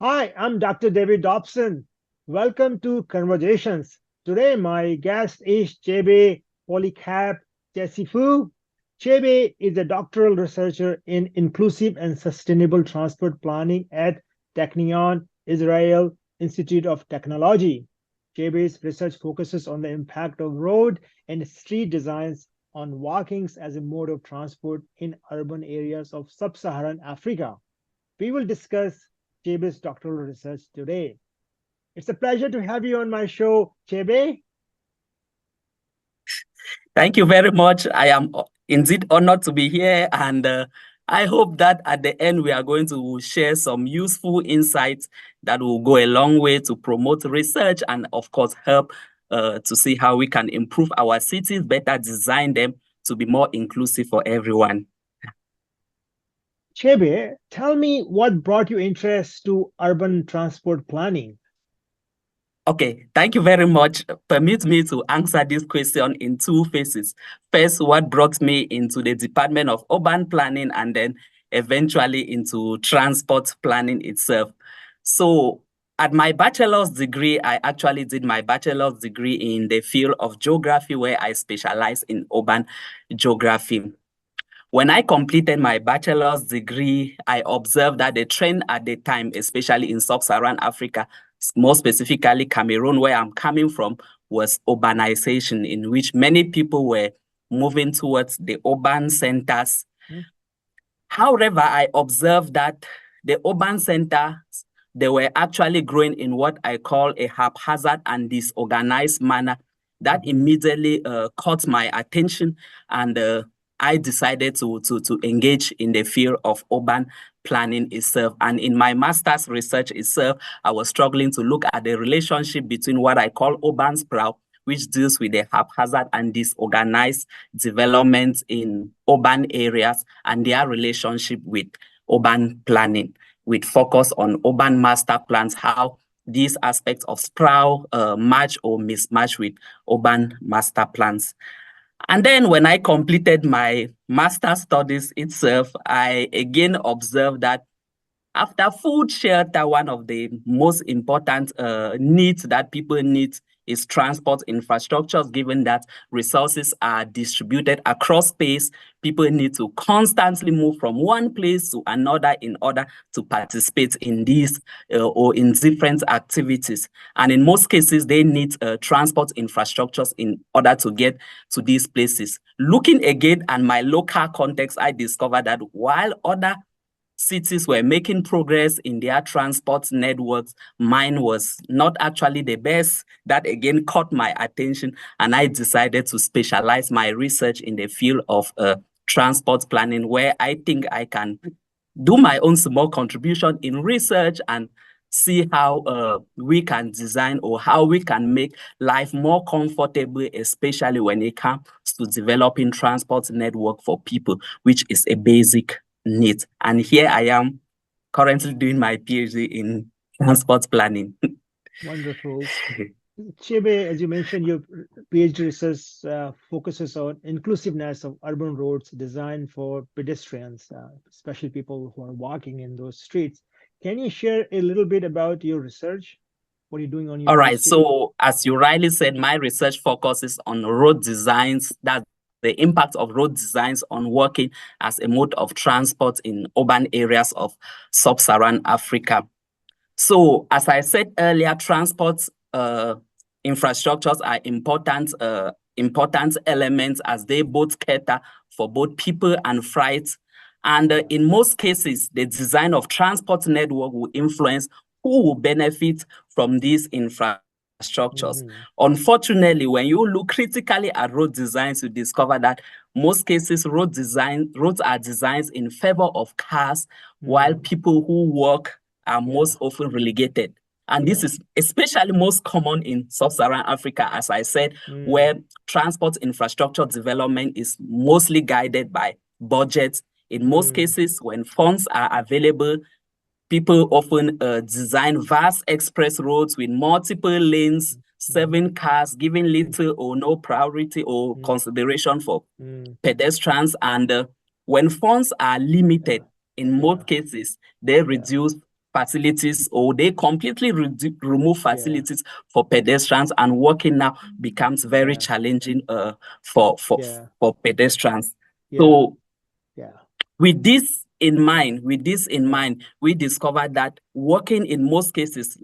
Hi, I'm Dr. David Dobson. Welcome to Conversations. Today, my guest is Chebe Polycap Chesifu. Chebe is a doctoral researcher in inclusive and sustainable transport planning at Technion, Israel Institute of Technology. Chebe's research focuses on the impact of road and street designs on walkings as a mode of transport in urban areas of sub-Saharan Africa. We will discuss Chebe's doctoral research today. It's a pleasure to have you on my show, Chebe. Thank you very much. I am indeed honored to be here, and I hope that at the end we are going to share some useful insights that will go a long way to promote research and, of course, help to see how we can improve our cities, better design them to be more inclusive for everyone. Chebe, tell me what brought you interest to urban transport planning? Okay, thank you very much. Permit me to answer this question in two phases. First, what brought me into the Department of Urban Planning and then eventually into transport planning itself. So at my bachelor's degree, I actually did my bachelor's degree in the field of geography where I specialize in urban geography. When I completed my bachelor's degree, I observed that the trend at the time, especially in sub-Saharan Africa, more specifically Cameroon, where I'm coming from, was urbanization, in which many people were moving towards the urban centers. Hmm? However, I observed that the urban centers, they were actually growing in what I call a haphazard and disorganized manner. That immediately caught my attention, and I decided to engage in the field of urban planning itself. And in my master's research itself, I was struggling to look at the relationship between what I call urban sprawl, which deals with the haphazard and disorganized development in urban areas, and their relationship with urban planning, with focus on urban master plans, how these aspects of sprawl match or mismatch with urban master plans. And then when I completed my master studies itself, I again observed that after food, shelter, one of the most important needs that people need is transport infrastructures, given that resources are distributed across space. People need to constantly move from one place to another in order to participate in these or in different activities. And in most cases, they need transport infrastructures in order to get to these places. Looking again at my local context, I discovered that while other cities were making progress in their transport networks, mine was not actually the best. That again caught my attention, and I decided to specialize my research in the field of transport planning, where I think I can do my own small contribution in research and see how we can design or how we can make life more comfortable, especially when it comes to developing transport network for people, which is a basic need. And here I am currently doing my PhD in transport planning. Wonderful. Chebe, as you mentioned, your PhD research focuses on inclusiveness of urban roads designed for pedestrians, especially people who are walking in those streets. Can you share a little bit about your research? What are you doing on your All right, PhD? so as you rightly said, my research focuses on road designs, that's the impact of road designs on working as a mode of transport in urban areas of sub-Saharan Africa. So as I said earlier, transport infrastructures are important elements as they both cater for both people and freight. And in most cases, the design of transport network will influence who will benefit from these infrastructures. Mhm. Unfortunately, when you look critically at road designs, you discover that most cases roads are designed in favor of cars, while Mm. people who walk are Yeah, most often relegated. And this yeah. is especially most common in sub-Saharan Africa, as I said, Mm. where transport infrastructure development is mostly guided by budgets. In most Mm. cases, when funds are available, people often design vast express roads with multiple lanes, Mhm. serving cars, giving little or no priority or Mm. consideration for Mm. pedestrians. And when funds are limited, Yeah, in yeah, most cases, they yeah. reduce facilities, or they completely remove facilities for pedestrians, and walking now becomes very challenging for pedestrians. So with this in mind, we discovered that walking in most cases,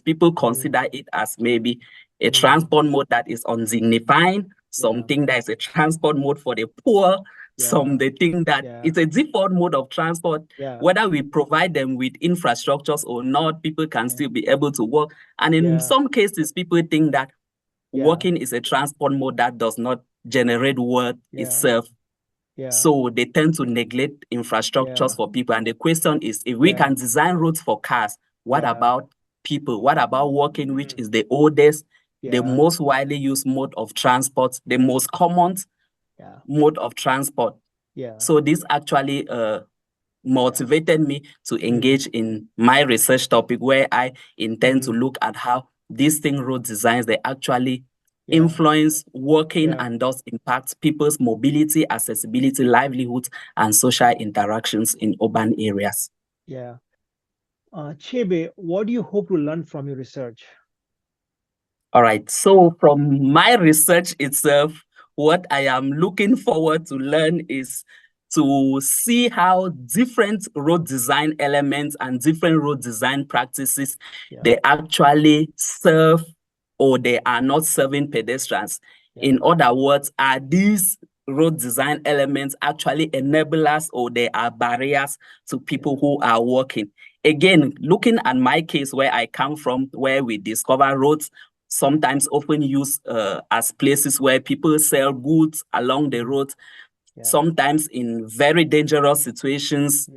people consider it as maybe a transport mode that is undignifying, something that is a transport mode for the poor, some they think that it's a default mode of transport. Whether we provide them with infrastructures or not, people can still be able to walk. And in some cases, people think that walking is a transport mode that does not generate work itself. So they tend to neglect infrastructures for people. And the question is, if we can design roads for cars, what about people? What about walking, which is the oldest, the most widely used mode of transport, the most common mode of transport? So this actually motivated me to engage in my research topic, where I intend to look at how these thing road designs, they actually influence walking and thus impact people's mobility, accessibility, livelihoods, and social interactions in urban areas. Chebe, what do you hope to learn from your research? All right. So from my research itself, what I am looking forward to learn is to see how different road design elements and different road design practices, they actually serve or they are not serving pedestrians. In other words, are these road design elements actually enablers, or they are barriers to people who are walking? Again, looking at my case where I come from, where we discover roads sometimes often used as places where people sell goods along the road, sometimes in very dangerous situations,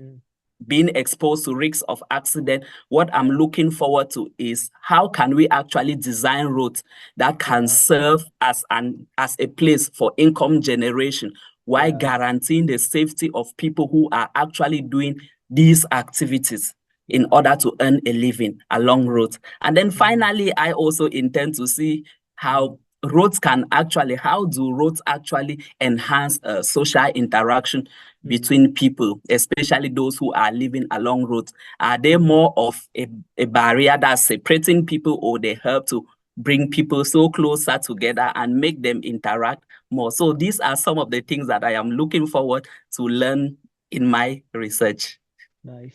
being exposed to risks of accident. What I'm looking forward to is how can we actually design roads that can serve as a place for income generation, while guaranteeing the safety of people who are actually doing these activities in order to earn a living along roads. And then finally, I also intend to see how roads how do roads actually enhance social interaction between people, especially those who are living along roads? Are they more of a barrier that's separating people, or they help to bring people so closer together and make them interact more? So these are some of the things that I am looking forward to learn in my research. Nice.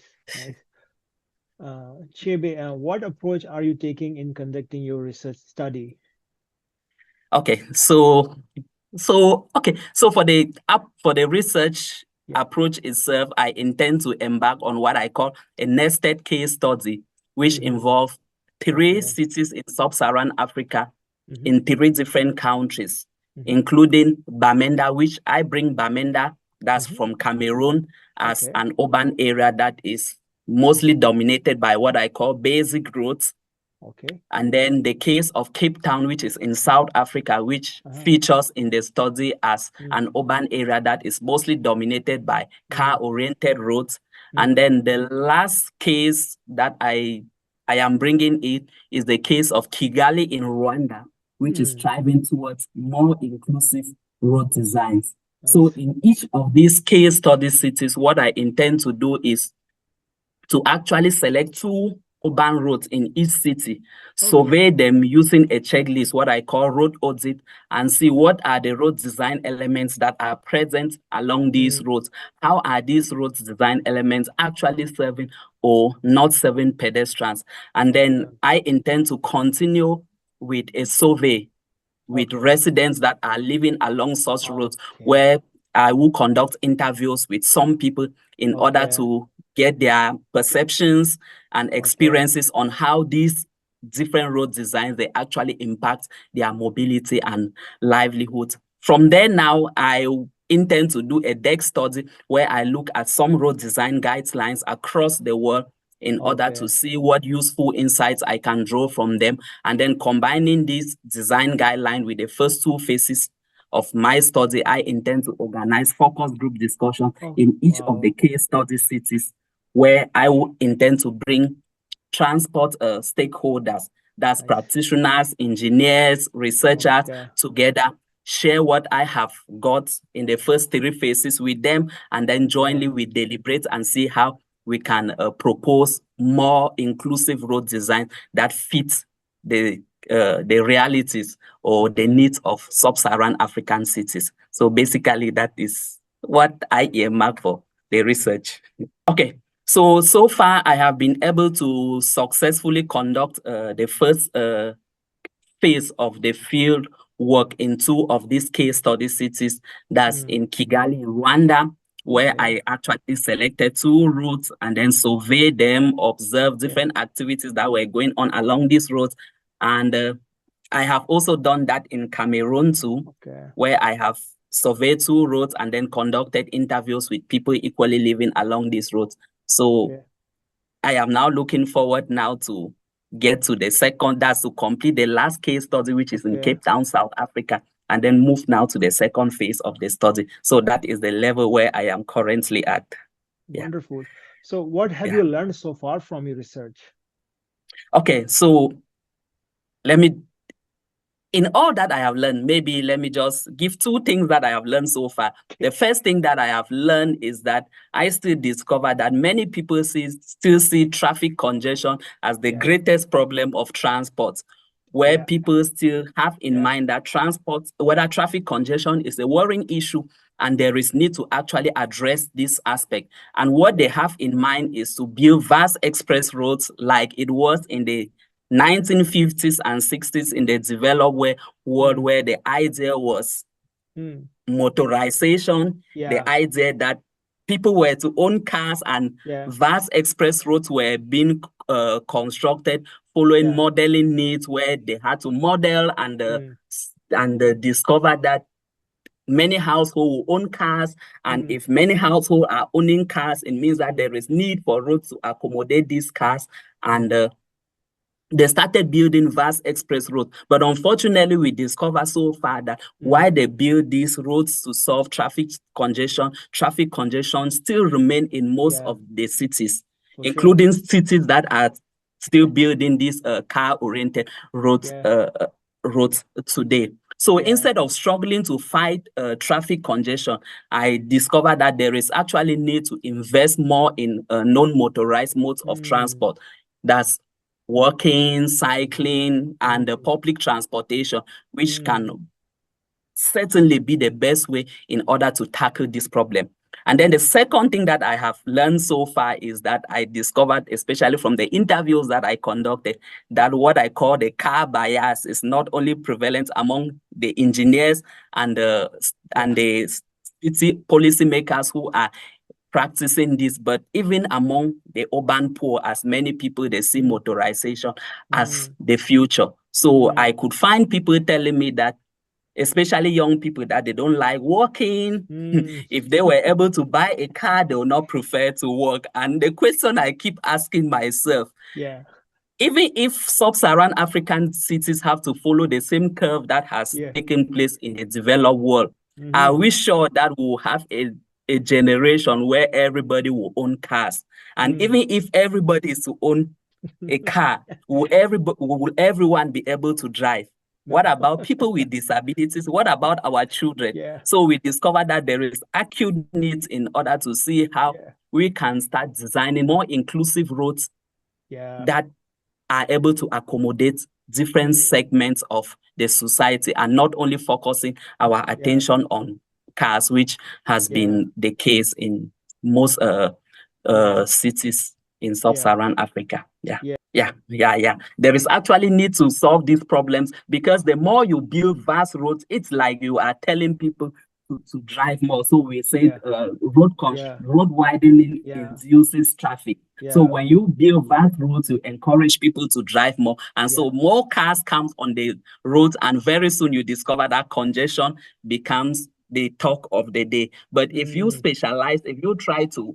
Chebe, what approach are you taking in conducting your research study? Okay, so for the research approach itself, I intend to embark on what I call a nested case study, which involves three cities in Sub-Saharan Africa in three different countries, including Bamenda, which I bring Bamenda, that's from Cameroon, as an urban area that is mostly dominated by what I call basic roads. And then the case of Cape Town, which is in South Africa, which features in the study as an urban area that is mostly dominated by car-oriented roads. And then the last case that I am bringing it is the case of Kigali in Rwanda, which is striving towards more inclusive road designs. So in each of these case study cities, what I intend to do is to actually select 2 urban roads in each city, survey them using a checklist, what I call road audit, and see what are the road design elements that are present along these roads. How are these road design elements actually serving or not serving pedestrians? And then I intend to continue with a survey with residents that are living along such roads, where I will conduct interviews with some people in order to get their perceptions and experiences on how these different road designs, they actually impact their mobility and livelihood. From there now, I intend to do a deck study where I look at some road design guidelines across the world in order to see what useful insights I can draw from them, and then combining this design guideline with the first 2 phases of my study, I intend to organize focus group discussion in each of the case study cities, where I will intend to bring transport stakeholders, that's practitioners, engineers, researchers together, share what I have got in the first 3 phases with them, and then jointly we deliberate and see how we can propose more inclusive road design that fits the realities or the needs of sub-Saharan African cities. So basically, that is what I earmarked for the research. Okay, so far I have been able to successfully conduct the first phase of the field work in two of these case study cities. That's in Kigali, Rwanda, where I actually selected two routes and then surveyed them, observed different activities that were going on along these roads. And I have also done that in Cameroon too, where I have surveyed two roads and then conducted interviews with people equally living along these roads. So I am now looking forward now to get to the second, that's to complete the last case study, which is in Cape Town, South Africa, and then move now to the second phase of the study. So that is the level where I am currently at. Wonderful. So what have you learned so far from your research? Okay, so in all that I have learned, maybe let me just give two things that I have learned so far. The first thing that I have learned is that I still discover that many people still see traffic congestion as the greatest problem of transport, where people still have in mind that whether traffic congestion is a worrying issue and there is need to actually address this aspect. And what they have in mind is to build vast express roads like it was in the 1950s and 60s in the developed world, where the idea was motorization, the idea that people were to own cars and vast express roads were being constructed following modeling needs, where they had to model and discover that many households will own cars, and if many households are owning cars, it means that there is need for roads to accommodate these cars, and they started building vast express roads. But unfortunately, we discovered so far that while they build these roads to solve traffic congestion still remain in most of the cities, including cities that are still building these car-oriented roads today. So instead of struggling to fight traffic congestion, I discovered that there is actually need to invest more in non-motorized modes of transport. That's walking, cycling, and public transportation, which can certainly be the best way in order to tackle this problem. And then the second thing that I have learned so far is that I discovered, especially from the interviews that I conducted, that what I call the car bias is not only prevalent among the engineers and the city policymakers who are practicing this, but even among the urban poor, as many people, they see motorization as the future. So I could find people telling me that, especially young people, that they don't like walking. If they were able to buy a car, they will not prefer to walk. And the question I keep asking myself, even if sub-Saharan African cities have to follow the same curve that has taken place in the developed world, are we sure that we'll have a generation where everybody will own cars? And even if everybody is to own a car, will everyone be able to drive? What about people with disabilities? What about our children? So we discovered that there is acute needs in order to see how we can start designing more inclusive roads that are able to accommodate different segments of the society, and not only focusing our attention on cars, which has been the case in most cities in sub-Saharan Africa. There is actually need to solve these problems, because the more you build vast roads, it's like you are telling people to drive more. So we say road widening induces traffic. So when you build vast roads, you encourage people to drive more, and so more cars comes on the roads, and very soon you discover that congestion becomes the talk of the day. But if you specialize, if you try to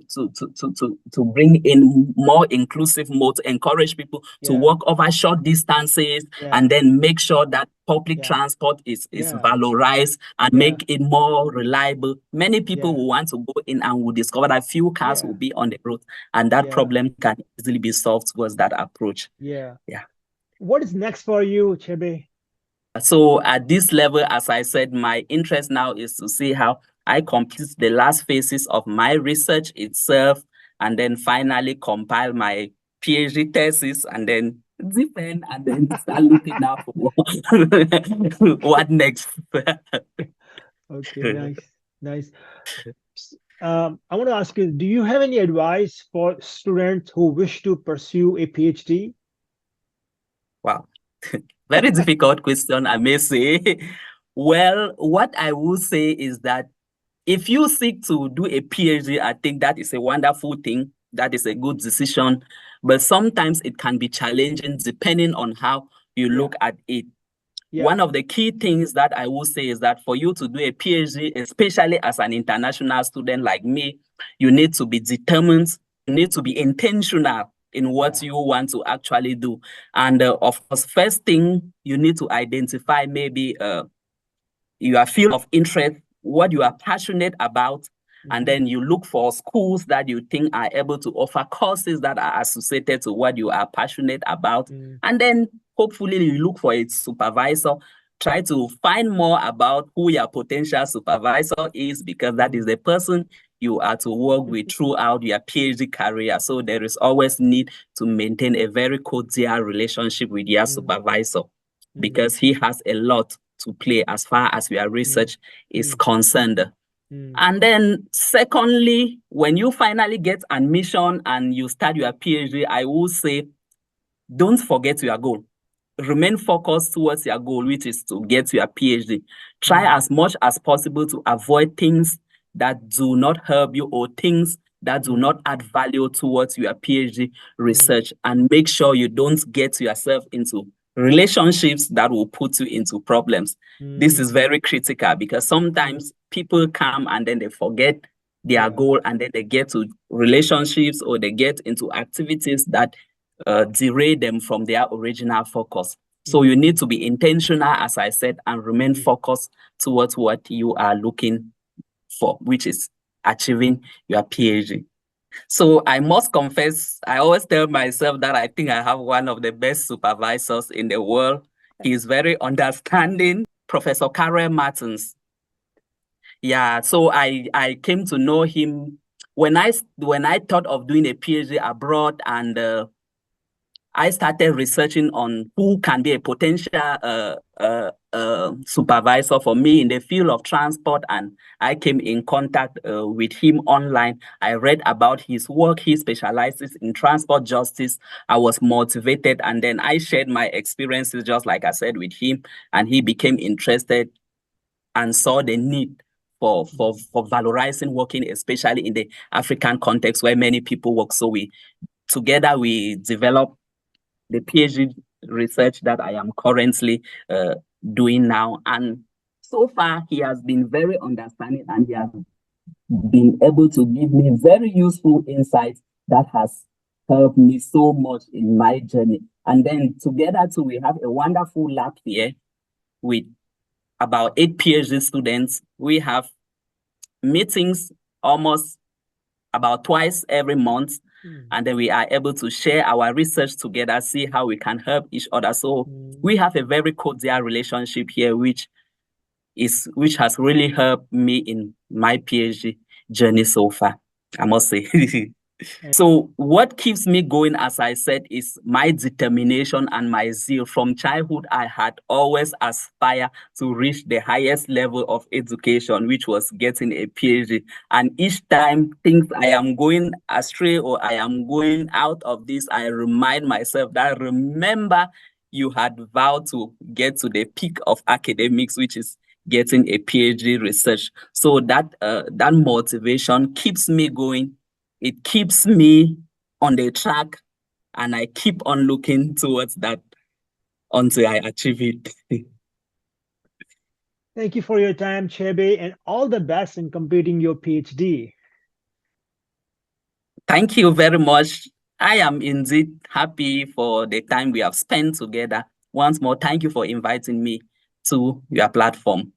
bring in more inclusive modes, encourage people to walk over short distances, and then make sure that public transport is valorized and make it more reliable, many people will want to go in and will discover that few cars will be on the road, and that problem can easily be solved towards that approach. What is next for you, Chebe? So at this level, as I said, my interest now is to see how I complete the last phases of my research itself, and then finally compile my PhD thesis, and then defend, and then start looking out for what next. Okay, nice, nice. I want to ask you, do you have any advice for students who wish to pursue a PhD? Wow, very difficult question, I may say. Well, what I will say is that if you seek to do a PhD, I think that is a wonderful thing. That is a good decision. But sometimes it can be challenging depending on how you look at it. One of the key things that I will say is that for you to do a PhD, especially as an international student like me, you need to be determined, you need to be intentional in what you want to actually do. And of course, first thing, you need to identify maybe your field of interest, what you are passionate about, and then you look for schools that you think are able to offer courses that are associated to what you are passionate about. And then hopefully you look for a supervisor, try to find more about who your potential supervisor is, because that is the person you are to work with throughout your PhD career. So there is always need to maintain a very cordial relationship with your supervisor, because he has a lot to play as far as your research is concerned. And then secondly, when you finally get admission and you start your PhD, I will say, don't forget your goal. Remain focused towards your goal, which is to get your PhD. Try as much as possible to avoid things that do not help you or things that do not add value towards your PhD research, and make sure you don't get yourself into relationships that will put you into problems. This is very critical, because sometimes people come and then they forget their goal, and then they get to relationships or they get into activities that derail them from their original focus. So you need to be intentional, as I said, and remain focused towards what you are looking for, which is achieving your PhD. So I must confess, I always tell myself that I think I have one of the best supervisors in the world. He is very understanding, Professor Karel Martins. Yeah, so I came to know him when I thought of doing a PhD abroad, and I started researching on who can be a potential supervisor for me in the field of transport, and I came in contact with him online. I read about his work. He specializes in transport justice. I was motivated, and then I shared my experiences, just like I said, with him, and he became interested and saw the need for valorizing working, especially in the African context where many people work. So together we developed the PhD research that I am currently doing now. And so far, he has been very understanding, and he has been able to give me very useful insights that has helped me so much in my journey. And then together too, we have a wonderful lab here with about 8 PhD students. We have meetings almost about twice every month. And then we are able to share our research together, see how we can help each other. So we have a very cordial relationship here, which has really helped me in my PhD journey so far, I must say. So what keeps me going, as I said, is my determination and my zeal. From childhood, I had always aspired to reach the highest level of education, which was getting a PhD. And each time things I am going astray or I am going out of this, I remind myself that, remember, you had vowed to get to the peak of academics, which is getting a PhD research. So that motivation keeps me going. It keeps me on the track, and I keep on looking towards that until I achieve it. Thank you for your time, Chebe, and all the best in completing your PhD. Thank you very much. I am indeed happy for the time we have spent together. Once more, thank you for inviting me to your platform.